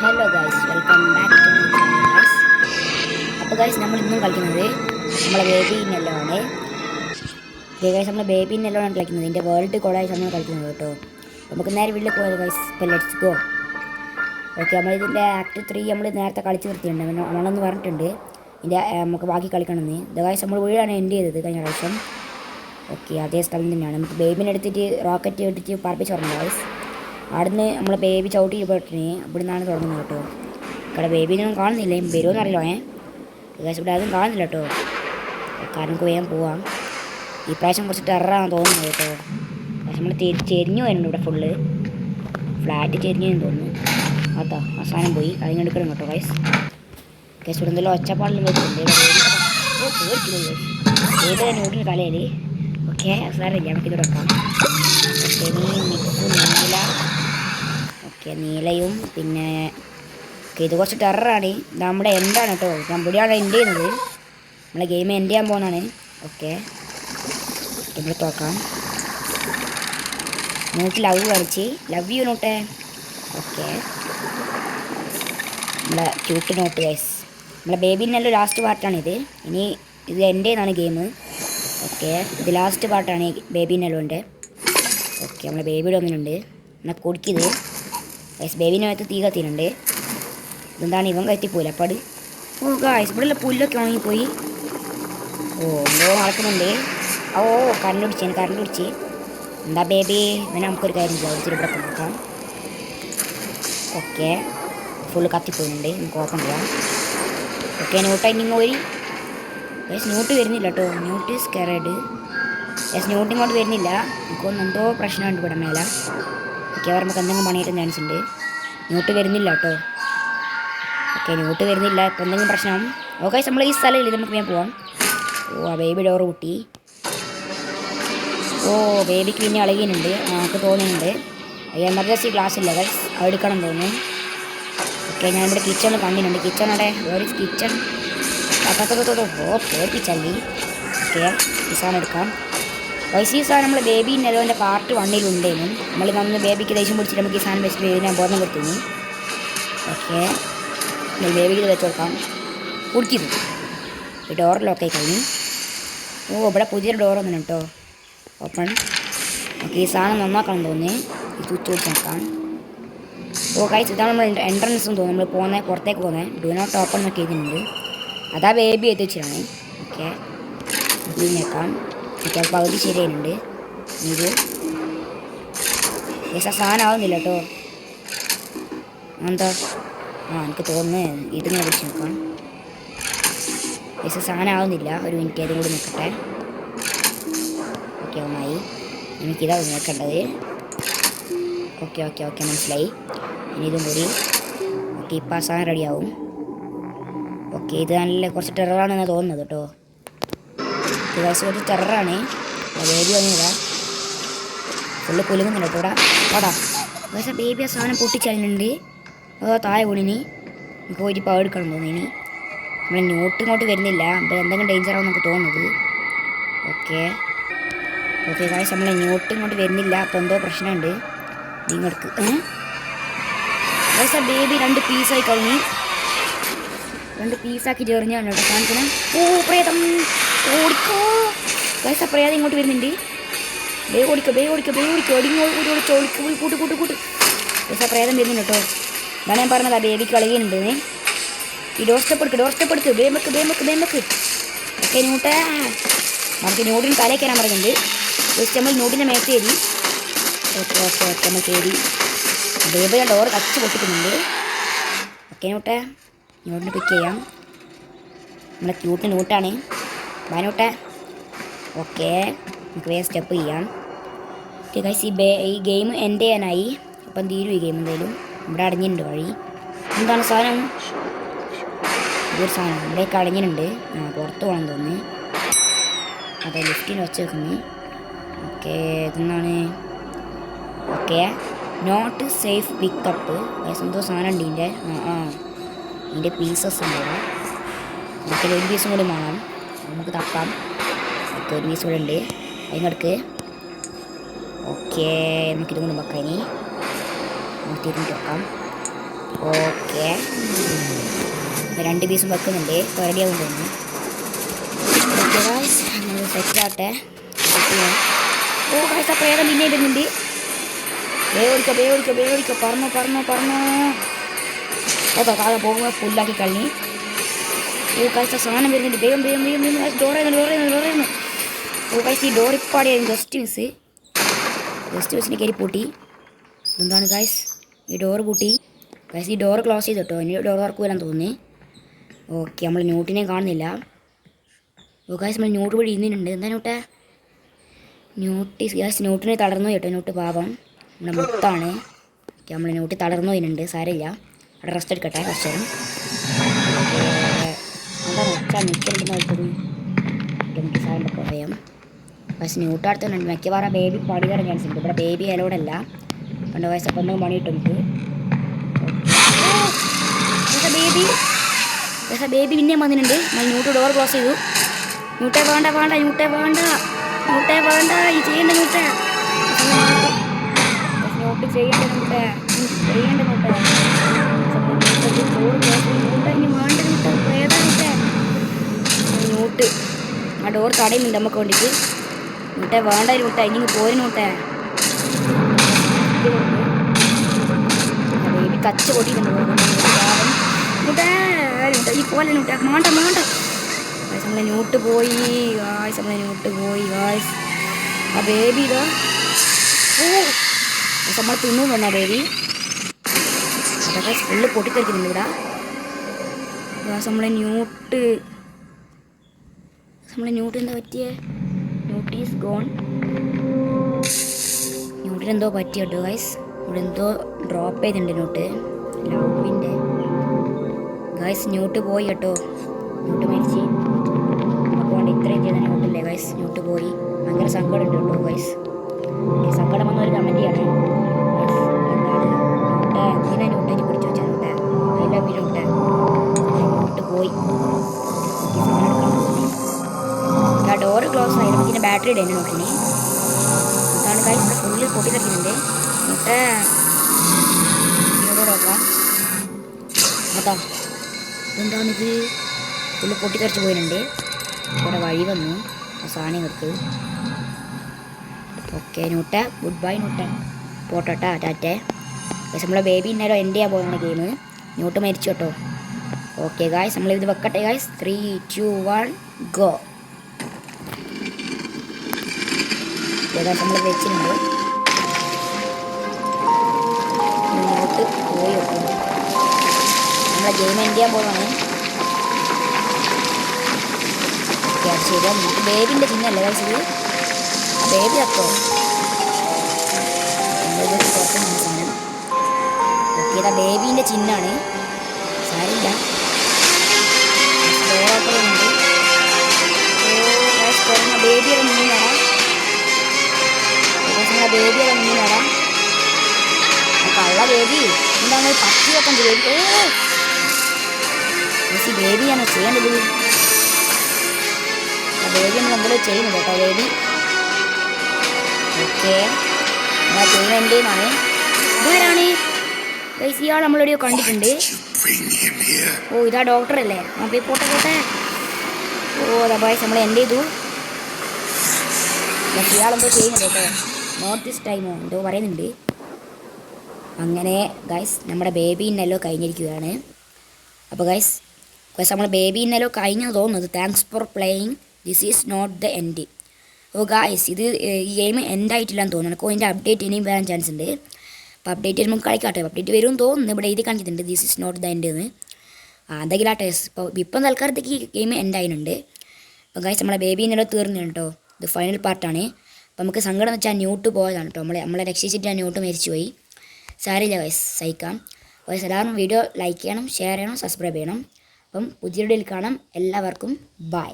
Hello guys, welcome back to my channel guys. അപ്പോൾ guys, നമ്മൾ ഇന്നും കളിക്കുന്നത് നമ്മളെ ബേബി നെല്ലോ ആണ്. ഗൈസ്, നമ്മൾ ബേബി നെല്ലോ ആണ് കളിക്കുന്നത്. ഇതിൻ്റെ വേൾഡ് കോഡായിട്ട് നമ്മൾ കളിക്കുന്നത് കേട്ടോ. നമുക്ക് നേരെ വീട്ടിൽ പോയത് ഗൈസ്. ഇപ്പോൾ ലെറ്റ്സ് ഗോ. ഓക്കെ, നമ്മളിതിൻ്റെ ആക്ട് 3 നമ്മൾ നേരത്തെ കളിച്ച് നിർത്തിയിട്ടുണ്ട്. നമ്മളൊന്ന് പറഞ്ഞിട്ടുണ്ട് ഇതിൻ്റെ നമുക്ക് ബാക്കി കളിക്കണമെന്ന്. ഇത് ഗൈസ്, നമ്മൾ വീടാണ് എൻഡ് ചെയ്തത് കഴിഞ്ഞ പ്രാവശ്യം. ഓക്കെ, അതേ സ്ഥലം തന്നെയാണ്. നമുക്ക് ബേബിനെ എടുത്തിട്ട് റോക്കറ്റ് ഇട്ടിട്ട് പറപ്പിച്ച് പറഞ്ഞു ഗൈസ്. അവിടുന്ന് നമ്മളെ ബേബി ചവിട്ടി പോയിട്ടിന് ഇവിടെ നിന്നാണ് തുടങ്ങുന്നത് കേട്ടോ. ഇവിടെ ബേബിനൊന്നും കാണുന്നില്ല, വരുമോ എന്നറിയില്ലോ. ഏകദേശം ഇവിടെ അതും കാണുന്നില്ല കേട്ടോ. കാരണം നമുക്ക് വേഗം പോവാം. ഈ പ്രാവശ്യം കുറച്ച് ടെററാണ് തോന്നുന്നത് കേട്ടോ. പക്ഷെ നമ്മൾ ചെരിഞ്ഞു വരുന്നുണ്ട് ഇവിടെ ഫുള്ള്. ഫ്ലാറ്റ് ചെരിഞ്ഞു തോന്നുന്നു. അതാ ആ സാധനം പോയി അതിനെടുക്കണം കേട്ടോ ഗൈസ്. ഗൈസ്, ഇവിടെ എന്തെങ്കിലും ഒച്ചപ്പാടെല്ലാം വെച്ചിട്ടുണ്ട്. ഏത് നോട്ടിന് തലയിൽ. ഓക്കെ, സാറില്ല, നമുക്കിത് വെക്കാം. നീല. ഓക്കെ, നീലയും പിന്നെ ഇത് കുറച്ച് ടെററാണ്. ഇത് നമ്മുടെ എൻഡാണ് കേട്ടോ. ഇവിടെയാണ് എൻഡ് ചെയ്യുന്നത്. നമ്മളെ ഗെയിം എൻഡ് ചെയ്യാൻ പോകുന്നതാണ്. ഓക്കെ, ഇവിടെ നോക്കാം. നോട്ട് ലവ് കളിച്ച് ലവ് യു നോട്ടേ. ഓക്കെ, നമ്മളെ ക്യൂട്ട് നോട്ട് ഗൈസ്. നമ്മളെ ബേബിനെല്ലാം ലാസ്റ്റ് പാർട്ടാണിത്. ഇനി ഇത് എൻഡ് ചെയ്യുന്നതാണ് ഗെയിം. ഓക്കെ, ഇത് ലാസ്റ്റ് പാർട്ടാണ് ബേബിനെല്ലോൻ്റെ. ഓക്കെ, നമ്മളെ ബേബിയുടെ ഒന്നിനുണ്ട്. എന്നാൽ കുടിക്കുന്നത് ഗൈസ്. ബേബിനകത്ത് തീ കത്തിയിട്ടുണ്ട്. ഇതെന്താണ് ഇവൻ കത്തിപ്പോയില്ല അപ്പാട്. ഓ ഗൈസ്, ഇവിടെയുള്ള പുല്ലൊക്കെ ഉണങ്ങിപ്പോയി. ഓ എന്തോ നടക്കുന്നുണ്ട്. ഓ കറണ്ട് പിടിച്ച്. എന്താ ബേബി, ഇവനെ നമുക്കൊരു കാര്യം ചെയ്യാം. ഇച്ചിരി ഇവിടെ നോക്കാം. ഓക്കെ, ഫുള്ള് കത്തിപ്പോയിട്ടുണ്ട്. നമുക്ക് ഓപ്പൺ ചെയ്യാം. ഓക്കെ, ന്യൂട്ടായി നിങ്ങൾ പോയി. ഗൈസ്, ന്യൂട്ട് വരുന്നില്ല കേട്ടോ. ന്യൂട്ട് സ്കെറേഡ്. ഗൈസ്, ന്യൂട്ട് ഇങ്ങോട്ട് വരുന്നില്ല. എനിക്കൊന്നും എന്തോ പ്രശ്നമുണ്ട് ഇവിടെ മേലെ. ഓക്കെ, നമുക്ക് എന്തെങ്കിലും പണിയിട്ട് ചാൻസ് ഉണ്ട്. ന്യൂട്ട് വരുന്നില്ല കേട്ടോ. ഓക്കെ, ന്യൂട്ട് വരുന്നില്ല. ഇപ്പം എന്തെങ്കിലും പ്രശ്നം. ഓക്കെ, നമ്മൾ ഈ സ്ഥലമില്ല, നമുക്ക് വേഗം പോവാം. ഓ, ആ ബേബി ഡോറ് കൂട്ടി. ഓ, ബേബിക്ക് പിന്നെ അളകിയുന്നുണ്ട്. നമുക്ക് തോന്നുന്നുണ്ട് എമർജൻസി ഗ്ലാസ് ഇല്ല ഗൈസ്, അത് എടുക്കണം തോന്നുന്നു. ഓക്കെ, ഞാനിവിടെ കിച്ചൺ കണ്ടിട്ടുണ്ട്. കിച്ചൺ അവിടെ വേറെ കിച്ചൺ. ഓ, പേടിപ്പിച്ചല്ലി. ഓക്കെ, ഈ സാധനം എടുക്കാം. ഗൈസ്, ഈ സാധനം നമ്മൾ ബേബി നെലോൻ്റെ പാർട്ട് 1 ഉണ്ടേനും. നമ്മൾ നമ്മൾ ബേബിക്ക് ദേഷ്യം പിടിച്ചിട്ട് നമുക്ക് ഈ സാധനം വെച്ചിട്ട് ബേബിനെ ബോധം കൊടുത്തിരുന്നു. ഓക്കെ, ബേബിക്ക് ഇത് വെച്ച് കൊടുക്കാം. കുടിക്കുന്നു. ഈ ഡോർ ലോക്കായി കഴിഞ്ഞു. ഓ, ഇവിടെ പുതിയൊരു ഡോർ വന്നു കേട്ടോ. ഓപ്പൺ. ഓക്കെ, ഈ സാധനം നന്നാക്കണം തോന്നി. ഈ സ്വിച്ച് വെച്ച് നോക്കാം. ഓ ഗൈസ്, ഇതാണ് നമ്മൾ എൻട്രൻസ് എന്ന് തോന്നുന്നു. നമ്മൾ പുറത്തേക്ക് പോകുന്നത്. ഡു നോട്ട് ഓപ്പൺ എന്നൊക്കെ എഴുതുന്നുണ്ട്. അതാ ബേബി എത്തി വെച്ചിട്ടാണ്. ഓക്കെ, ഇതിനേക്കാം. ഓക്കെ, അത് പകുതി ശരിയായിട്ടുണ്ട്. ഇത് ഗൈസ്, ആ സാധനം ആവുന്നില്ല കേട്ടോ. എന്താ എനിക്ക് തോന്നുന്നത് ഇതിങ്ങനെ വെച്ച് നോക്കാം. ഗൈസ്, സാധനം ആവുന്നില്ല. ഒരു മിനിറ്റ് അതും കൂടി നിൽക്കട്ടെ. ഓക്കെ, ഒന്നായി. എനിക്കിതാ നോക്കേണ്ടത്. ഓക്കെ, മനസ്സിലായി. ഇനി ഇതും കൂടി. ഓക്കെ, ഇപ്പം ആ സാധനം റെഡിയാവും. ഓക്കെ, ഇത് നല്ല കുറച്ച് ടെററാണെന്നാണ് തോന്നുന്നത് കേട്ടോ. ഇത് കുറച്ച് ടെററാണ്. ബേബി വന്നില്ല, ഫുള്ള് കുലുങ്ങുന്നില്ല കേട്ടോ. ഓടാ പക്ഷേ ബേബി ആ സാധനം പൊട്ടിച്ചറിഞ്ഞിട്ടുണ്ട്. അതോ താഴെ വീണിനി. നമുക്ക് പോയിട്ട് ഇപ്പോൾ എടുക്കണം തോന്നി. നമ്മളെ നോട്ട് ഇങ്ങോട്ട് വരുന്നില്ല. അപ്പോൾ എന്തെങ്കിലും ഡേഞ്ചറാവും നമുക്ക് തോന്നുന്നത്. ഓക്കെ ഗൈസ്, നമ്മളെ നോട്ട് ഇങ്ങോട്ട് വരുന്നില്ല. അപ്പോൾ എന്തോ പ്രശ്നമുണ്ട്. നിങ്ങൾക്ക് ഗൈസ്, ആ ബേബി 2 പീസായി കഴിഞ്ഞ്. 2 പീസാക്കി ചേർന്നാണ് കേട്ടോ കാണിക്കണം. ഓ, പ്രേതം ഓടിക്കോ ഗൈസ്. ആ പ്രേതം ഇങ്ങോട്ട് വരുന്നുണ്ട്. ബേ ഓടിക്കോ കൂട്ട്. ഗൈസ്, ആ പ്രേതം വരുന്നുണ്ട് കേട്ടോ. ഇതാണ് ഞാൻ പറഞ്ഞത്, ആ ബേബിക്ക് കളിയുന്നുണ്ട്. ഈ ഡോർ സ്റ്റെപ്പ് എടുക്ക്. ബേമക്ക്. ഓക്കെ, ന്യൂട്ടേ, നമുക്ക് ന്യൂട്ടിന് തലയിൽ കയറാൻ പറയുന്നുണ്ട്. ജസ്റ്റ് നമ്മൾ ന്യൂട്ടിൻ്റെ മേത്ത് കയറി. ഓക്കെ, നമ്മൾ കയറി. ബേബിയുടെ ഡോർ കച്ച് പൊട്ടിക്കുന്നുണ്ട്. ഓക്കെ, ന്യൂട്ടിന് പിക്ക് ചെയ്യാം. നമ്മളെ ക്യൂട്ട് ന്യൂട്ടാണ്. ന്യൂട്ടേ. ഓക്കെ, നമുക്ക് വേറെ സ്റ്റെപ്പ് ചെയ്യാം. ഓക്കെ ഗൈസ്, ഈ ഗെയിം എൻഡ് ചെയ്യാനായി. അപ്പം തീരും ഈ ഗെയിം എന്തായാലും. ഇവിടെ അടഞ്ഞിട്ടുണ്ട് വഴി. എന്താണ് സാധനം? ഇതൊരു സാധനം ഇവിടേക്ക് അടഞ്ഞിട്ടുണ്ട്. പുറത്ത് പോകണം തോന്നുന്നു. അതെ, ലിഫ്റ്റിൽ വെച്ച് വെക്കുന്നു. ഓക്കെ, ഇതെന്നാണ്? Okay, not safe pickup. എന്തോ സാധനം ഉണ്ട് ഇതിൻ്റെ. ഇതിൻ്റെ പീസസ് ഉണ്ട് ഇവിടെ. നമുക്കൊരു 1 പീസും കൂടി വേണം. നമുക്ക് തപ്പാം. ഓക്കെ, 1 പീസ് കൂടെ ഉണ്ട്. അതിനടുക്ക്. ഓക്കെ, നമുക്കിതും കൂടി വെക്കാം. ഇനി നമുക്ക് തിരിഞ്ഞിട്ട് വെക്കാം. ഓക്കെ, 2 പീസും വെക്കുന്നുണ്ട്. റെഡി ആകും തോന്നുന്നു. ഓക്കെ ഗായ്സ്, നമ്മൾ സെറ്റാട്ടെ. ഓ ഗായ്സ്, ആ പ്രേതം പിന്നെ ഇടുന്നുണ്ട്. വേവിടിക്കോ പറഞ്ഞു. ഓക്കെ, കാലം പോകുമ്പോൾ ഫുള്ളാക്കി കളഞ്ഞി. ഓ ഗായ്സ്, ആ സാധനം വരുന്നുണ്ട്. വേഗം ഡോർ ചെയ്യുന്നു. ഓ ഗായ്സ്, ഈ ഡോർ ഇപ്പാടെയായിരുന്നു ജസ്റ്റ് മിസ്സിന് കയറി പൂട്ടി. എന്താണ് ഗായ്സ്, ഈ ഡോറ് പൂട്ടി. ഗായ്സ്, ഈ ഡോർ ക്ലോസ് ചെയ്ത് കേട്ടോ. ഇനി ഡോർ വർക്ക് വരാൻ തോന്നി. ഓക്കെ, നമ്മൾ ന്യൂട്ടിനെ കാണുന്നില്ല. ഓ ഗായ്സ്, നമ്മൾ ന്യൂട്ട് വഴി ഇരുന്നിട്ടുണ്ട്. എന്താ ന്യൂട്ടേ? ഗായ്സ്, ന്യൂട്ടിനെ തളർന്നു കേട്ടോ. ന്യൂട്ട് പാപം നമ്മുടെ മുത്താണ്. ഓക്കെ, നമ്മൾ ന്യൂട്ടി തളർന്നു വരുന്നുണ്ട്. സാരമില്ല, അവിടെ റെസ്റ്റ് എടുക്കട്ടെ കുറച്ച് നേരം. എന്താ വെച്ചാൽ നിൽക്കുന്നത് എനിക്ക് സാറിൻ്റെ പറയാം. പക്ഷേ ന്യൂട്ട് അടുത്തുണ്ട്. മിക്കവാറും ബേബി പണി തരാൻ ചാൻസ് ഉണ്ട്. ഇവിടെ ബേബി അലോടല്ല. കണ്ട വയസ്സ് അപ്പം എന്തെങ്കിലും പണി കിട്ടും നമുക്ക്. ബേബി പിന്നെയും വന്നിട്ടുണ്ട്. നമ്മൾ ന്യൂട്ട് ഡോർ ക്ലോസ് ചെയ്തു. ന്യൂട്ടേ വേണ്ട ഈ ചെയ്യേണ്ട ന്യൂട്ട് ന്യൂട്ട് ആ ഡോർ തടയുന്നുണ്ട് നമുക്ക് വേണ്ടിയിട്ട്. ന്യൂട്ടേ വേണ്ട ഇനി പോയി ന്യൂട്ടേ. ബേബി കച്ച് പൊട്ടിയിട്ടുണ്ട്. ഈ പോലെ ന്യൂട്ട് മാണ്ട നമ്മളെ ന്യൂട്ട് പോയി ഗായ്സ്. ആ ബേബി ഇതാ. ഓ, നമ്മൾ തിന്നു തോന്നാ ബേബി. അതൊക്കെ ഫുള്ള് പൊട്ടിത്തെറിക്കുന്നുണ്ട് ഇവിടെ. നമ്മളെ ന്യൂട്ട് എന്താ പറ്റിയേ? ന്യൂട്ട് ഈസ് ഗോൺ. ന്യൂട്ടിനെന്തോ പറ്റി കേട്ടോ ഗൈസ്. ഇവിടെ എന്തോ ഡ്രോപ്പ് ചെയ്തിട്ടുണ്ട് ന്യൂട്ട്. ലവിൻ്റെ ഗൈസ്, ന്യൂട്ട് പോയി കേട്ടോ. ന്യൂട്ട് മരിച്ച്. അതുകൊണ്ട് ഇത്രയും ചെയ്ത ന്യൂട്ടില്ലേ ഗൈസ്, ന്യൂട്ട് പോയി. ഭയങ്കര സങ്കടം ഉണ്ട് കേട്ടോ ഗൈസ്. സങ്കടം വന്ന ഒരു കമൻറ്റ് ചെയ്യണേ. എന്തിനാ ന്യൂട്ടിനെ പിടിച്ചു വെച്ചാൽ ന്യൂട്ട് പോയി. ആ ഡോറ് ക്ലോസ് ആയി. നമുക്കിൻ്റെ ബാറ്ററി ഇടേണ്ടി നോക്കിനി. അതാണ് ഗൈസ്, ഇവിടെ ഫുള്ളിൽ പൊട്ടിത്തെറിക്കുന്നുണ്ട്. ന്യൂട്ട് നോക്കാം. അതാ എന്താണിത്, ഫുള്ള് പൊട്ടിത്തെറിച്ച് പോയിട്ടുണ്ട്. ഇവിടെ വഴി വന്നു ആ സാധനങ്ങൾക്ക്. ഓക്കെ ന്യൂട്ട, ഗുഡ് ബൈ ന്യൂട്ട. പോട്ടോട്ടാ, ടാറ്റേ. പക്ഷെ നമ്മളെ ബേബി ഇന്നേരം എൻഡ് ചെയ്യാൻ പോകുന്ന ഗെയിം. ന്യൂട്ട് മരിച്ചു കേട്ടോ. ഓക്കെ ഗായ്സ്, നമ്മളിത് വെക്കട്ടെ ഗായ്സ്. 3, 2, 1 ഗോ. ഏകദേശം നമ്മൾ വെച്ചിട്ടുണ്ട്. ന്യൂട്ട് പോയി കേട്ടോ. നമ്മളെ ഗെയിം എൻഡ് ചെയ്യാൻ പോകുന്നതാണ്. ശരിയാ, നമുക്ക് ബേബിൻ്റെ ചിഹ്നമല്ലേ ഗൈസ് ഇത്? ബേബി അത്തോ പുറത്ത് നിന്ന് സാധനം. ഓക്കെ, ഇതാ ബേബീൻ്റെ ചിഹ്നമാണ്. സാരില്ല, ഡോറാക്കുന്നുണ്ട്. ബേബിയുടെ മുന്നിലാടാ. ബേബിയുടെ മുന്നിലാടാ. കള്ള ബേബി എന്താണ് 10-25 ബേബി. ഓ ഈ ബേബിയാണോ ചെയ്യേണ്ടത്? ബേബി നമ്മൾ എന്തെങ്കിലും ചെയ്യുന്നത് കേട്ടോ ബേബി. ഓക്കെ, നമ്മളെ ഗെയിം എൻ്റെ ആണ്. ഇതാരാണ് ഗൈസ്? ഇയാൾ നമ്മളെവിടെയോ കണ്ടിട്ടുണ്ട്. ഓ, ഇതാ ഡോക്ടർ അല്ലേ? ആ പോട്ടെ. ഓ അതാ ബൈസ്, നമ്മൾ എൻ്റെ ചെയ്തു. പക്ഷേ ഇയാളെന്തോ ചെയ്യുന്നത് കേട്ടോ. നോട്ട് ദിസ് ടൈമോ എന്തോ പറയുന്നുണ്ട്. അങ്ങനെ ഗൈസ്, നമ്മുടെ ബേബി ഇന്നല്ലോ കഴിഞ്ഞിരിക്കുകയാണ്. അപ്പോൾ ഗൈസ് നമ്മൾ ബേബി ഇന്നല്ലോ കഴിഞ്ഞു തോന്നുന്നത്. Thanks for playing, this is not the end. ഓ ഗായ്സ്, ഇത് ഈ ഗെയിം എൻഡ് ആയിട്ടില്ലാന്ന് തോന്നുന്നു. അപ്പോൾ ഇതിൻ്റെ അപ്ഡേറ്റ് ഇനിയും വരാൻ ചാൻസ് ഉണ്ട്. അപ്പോൾ അപ്ഡേറ്റ് വരുമ്പോൾ കളിക്കാട്ടെ. അപ്ഡേറ്റ് വരുമെന്ന് തോന്നുന്നു. ഇവിടെ എഴുതി കാണിച്ചിട്ടുണ്ട് this is not the end എന്ന്. എന്തെങ്കിലും ആട്ടെ. ഇപ്പം തൽക്കാലത്തേക്ക് ഈ ഗെയിം എൻഡ് ആയിട്ടുണ്ട്. അപ്പോൾ ഗായ്സ്, നമ്മളെ ബേബി ഇന്നലെ തീർന്നു കേട്ടോ. ഇത് ഫൈനൽ പാർട്ടാണ്. അപ്പോൾ നമുക്ക് സങ്കടം വെച്ചാൽ ന്യൂട്ട് പോയതാണ് കേട്ടോ. നമ്മളെ രക്ഷിച്ചിട്ട് ആ ന്യൂട്ട് മരിച്ചു പോയി. സാരില്ല ഗൈസ്, സഹിക്കാം. അപ്പോൾ എല്ലാവരും വീഡിയോ ലൈക്ക് ചെയ്യണം, ഷെയർ ചെയ്യണം, സബ്സ്ക്രൈബ് ചെയ്യണം. അപ്പം പുതിയ വീഡിയോയിൽ കാണാം. എല്ലാവർക്കും ബൈ.